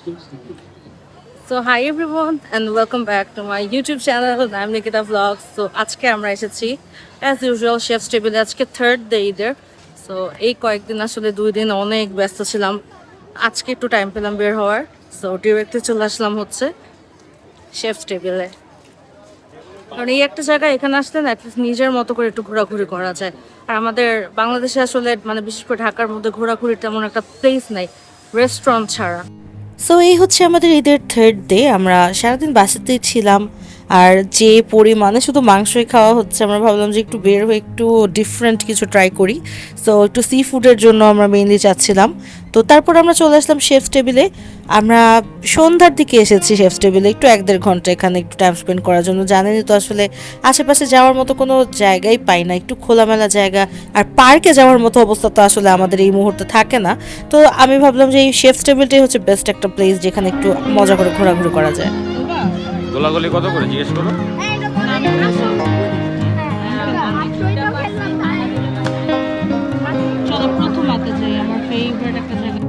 So hi everyone and welcome back to my YouTube channel. I'm Nikita Vlogs. So আজকে আমরা এসেছি as usual chefs টেবিলে আজকে third day ঈদের। So এই কয়েকদিন আসলে 2 দিন অনেক ব্যস্ত ছিলাম, আজকে একটু টাইম পেলাম বের হওয়ার। সো ডিরেক্টলি চলে আসলাম হচ্ছে শেফস টেবিলে, কারণ এই একটা জায়গা এখানে আসলে না অ্যাটলিস্ট নিজের মতো করে একটু ঘোরাঘুরি করা যায়। আর আমাদের বাংলাদেশে আসলে মানে বিশেষ করে ঢাকার মধ্যে ঘোরাঘুরির তেমন একটা প্লেস নাই রেস্টুরেন্ট ছাড়া। সো এই হচ্ছে আমাদের ঈদের থার্ড ডে। আমরা সারাদিন বাসাতেই ছিলাম, আর যে পরিমাণে শুধু মাংসই খাওয়া হচ্ছে, আমরা ভাবলাম যে একটু বের হয়ে একটু ডিফারেন্ট কিছু ট্রাই করি। সো একটু সি ফুডের জন্য আমরা মেইনলি যাচ্ছিলাম। তো তারপর আমরা চলে আসলাম শেফস টেবিলে। আমরা সন্ধ্যার দিকে এসেছি শেফস টেবিলে, একটু 1-1.5 ঘন্টা এখানে একটু টাইম স্পেন্ড করার জন্য। জানেনই তো আসলে আশেপাশে যাওয়ার মতো কোনো জায়গাই পাই না, একটু খোলামেলা জায়গা আর পার্কে যাওয়ার মতো অবস্থা তো আসলে আমাদের এই মুহূর্তে থাকে না। তো আমি ভাবলাম যে এই শেফস টেবিলটাই হচ্ছে বেস্ট একটা প্লেস যেখানে একটু মজা করে ঘোরাঘুরি করা যায়। গোলাগুলি কত করে জিজ্ঞেস করো। চলো প্রথম রাতে যাই, আমার ফেভারিট একটা জায়গা।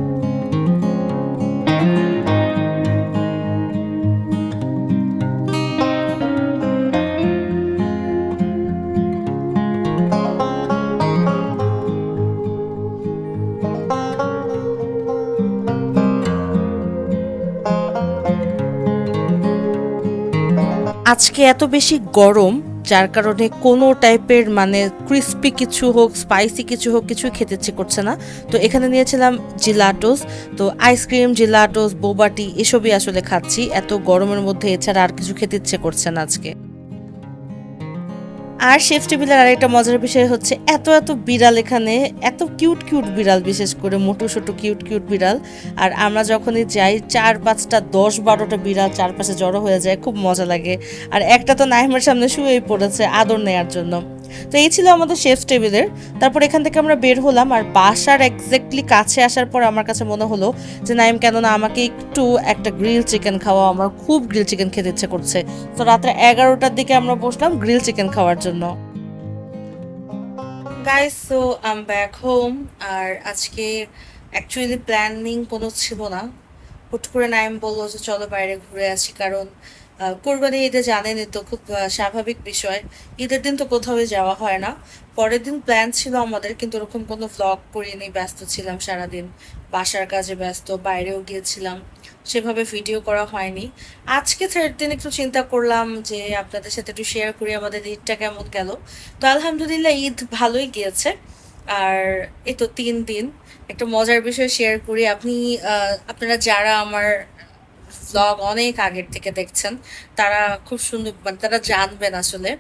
আজকে এত বেশি গরম, যার কারণে কোনো টাইপের মানে ক্রিস্পি কিছু হোক, স্পাইসি কিছু হোক, কিছুই খেতে ইচ্ছে করছে না। তো এখানে নিয়েছিলাম জিলাটোস। তো আইসক্রিম, জিলাটোস, বোবাটি এসবই আসলে খাচ্ছি এত গরমের মধ্যে, এছাড়া আর কিছু খেতে ইচ্ছে করছে না আজকে। আর শেফ টেবিলের আরেকটা মজার বিষয় হচ্ছে এত এত বিড়াল এখানে, এত কিউট কিউট বিড়াল, বিশেষ করে মোটু ছোটো কিউট কিউট বিড়াল। আর আমরা যখনই যাই 4-5টা 10-12টা বিড়াল চারপাশে জড়ো হয়ে যায়, খুব মজা লাগে। আর একটা তো নাইমের সামনে শুয়েই পড়েছে আদর নেয়ার জন্য। তো এই ছিল আমাদের শেফ টেবিলের। তারপর এখান থেকে আমরা বের হলাম, আর বাসার এক্স্যাক্টলি কাছে আসার পর আমার কাছে মনে হলো যে নাইম কেন না আমাকে একটু একটা গ্রিল চিকেন খাওয়া, আমার খুব গ্রিল চিকেন খেতে ইচ্ছে করছে। তো রাত্রে 11টার দিকে আমরা বসলাম গ্রিল চিকেন খাওয়ার জন্য। Guys, so I am back home. আর আজকে অ্যাকচুয়ালি প্ল্যানিং কোনো ছিল না, হুট করে নাইম বললো যে চলো বাইরে ঘুরে আসি, কারণ কোরবানি ঈদে জানেনই তো, খুব স্বাভাবিক বিষয়, ঈদের দিন তো কোথাও যাওয়া হয় না। পরের দিন প্ল্যান ছিল আমাদের, কিন্তু ওরকম কোনো ভ্লগ করিনি, ব্যস্ত ছিলাম সারাদিন, বাসার কাজে ব্যস্ত, বাইরেও গিয়েছিলাম, সেভাবে ভিডিও করা হয়নি। আজকে থার্ড দিন একটু চিন্তা করলাম যে আপনাদের সাথে একটু শেয়ার করি আমাদের ঈদটা কেমন গেল। তো আলহামদুলিল্লাহ ঈদ ভালোই গিয়েছে। আর এই তো 3 দিন একটা মজার বিষয় শেয়ার করি। আপনারা যারা আমার ভ্লগ অনেক আগের থেকে দেখছেন, তারা খুব সুন্দর মানে তারা জানবেন আসলে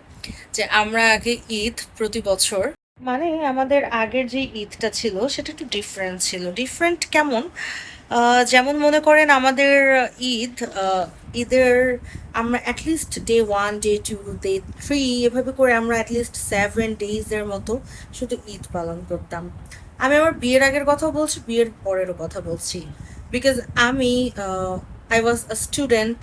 যে আমরা আগে ঈদ প্রতি বছর, মানে আমাদের আগের যে ঈদটা ছিল সেটা একটু ডিফারেন্ট ছিল। ডিফারেন্ট কেমন? যেমন মনে করেন আমাদের ঈদ ঈদের আমরা অ্যাটলিস্ট ডে 1, ডে 2, ডে 3 এভাবে করে আমরা অ্যাটলিস্ট 7 ডেজের মতো শুধু ঈদ পালন করতাম। আমি আমার বিয়ের আগের কথাও বলছি, বিয়ের পরেরও কথা বলছি, বিকজ আমি I was a student.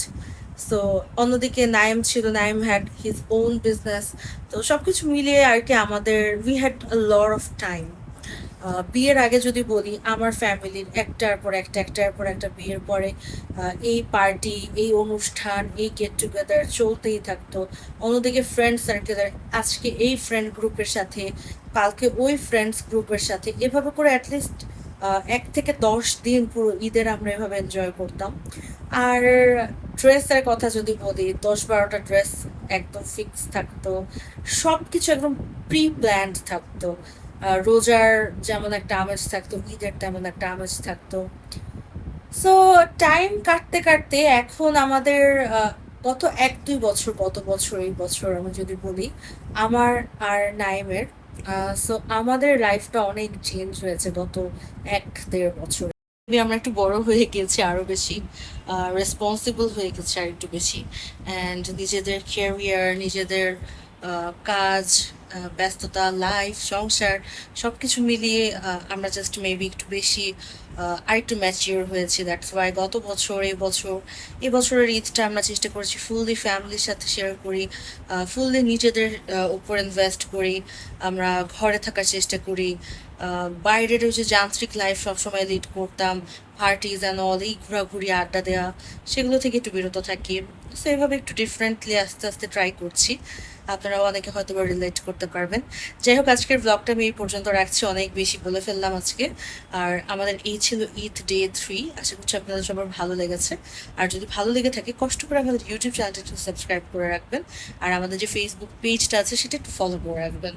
So অন্যদিকে নাইম ছিল, Naim had his own business. তো সব কিছু মিলিয়ে আর কি আমাদের we had a lot of time. বিয়ের আগে যদি বলি, আমার ফ্যামিলির একটার পর একটা বিয়ের পরে এই পার্টি, এই অনুষ্ঠান, এই গেট টুগেদার চলতেই থাকতো। অন্যদিকে ফ্রেন্ড সার্কেলের, আজকে এই ফ্রেন্ড গ্রুপের সাথে, কালকে ওই ফ্রেন্ডস গ্রুপের সাথে, এভাবে করে অ্যাটলিস্ট 1 থেকে 10 দিন পুরো ঈদের আমরা এভাবে এনজয় করতাম। আর ড্রেসের কথা যদি বলি, 10-12টা ড্রেস একদম ফিক্স থাকতো, সব কিছু একদম প্রি প্ল্যান্ড থাকতো। রোজার যেমন একটা আমেজ থাকতো, ঈদের তেমন একটা আমেজ থাকতো। সো টাইম কাটতে কাটতে এখন আমাদের গত 1-2 বছর, গত বছর এই বছর আমি যদি বলি আমার আর নাইমের, সো আমাদের লাইফটা অনেক চেঞ্জ হয়েছে গত 1-1.5 বছর। আমরা একটু বড় হয়ে গেছি, আরো বেশি রেসপন্সিবল হয়ে গেছে আর একটু বেশি। অ্যান্ড নিজেদের ক্যারিয়ার, নিজেদের কাজ, ব্যস্ততা, লাইফ, সংসার সব কিছু মিলিয়ে আমরা জাস্ট মেবি একটু বেশি আরেকটু ম্যাচিওর হয়েছি। দ্যাটস ওয়াই গত বছর এই বছরের ঈদটা আমরা চেষ্টা করেছি ফুললি ফ্যামিলির সাথে শেয়ার করি, ফুললি নিজেদের উপর ইনভেস্ট করি, আমরা ঘরে থাকার চেষ্টা করি। বাইরের ওই যে যান্ত্রিক লাইফ সবসময় লিড করতাম, পার্টিজ অ্যান্ড অল, এই ঘোরাঘুরি আড্ডা দেওয়া, সেগুলো থেকে একটু বিরত থাকি। সো এভাবে একটু ডিফারেন্টলি আস্তে আস্তে ট্রাই করছি। আপনারাও অনেকে হয়তো বা রিলেট করতে পারবেন। যাই হোক, আজকের ব্লগটা আমি এই পর্যন্ত রাখছি, অনেক বেশি বলে ফেললাম আজকে। আর আমাদের এই ছিল ঈদ ডে 3। আশা করছি আপনাদের সবার ভালো লেগেছে। আর যদি ভালো লেগে থাকে, কষ্ট করে আমাদের ইউটিউব চ্যানেলটা একটু সাবস্ক্রাইব করে রাখবেন। আর আমাদের যে ফেসবুক পেজটা আছে সেটা একটু ফলো করে রাখবেন।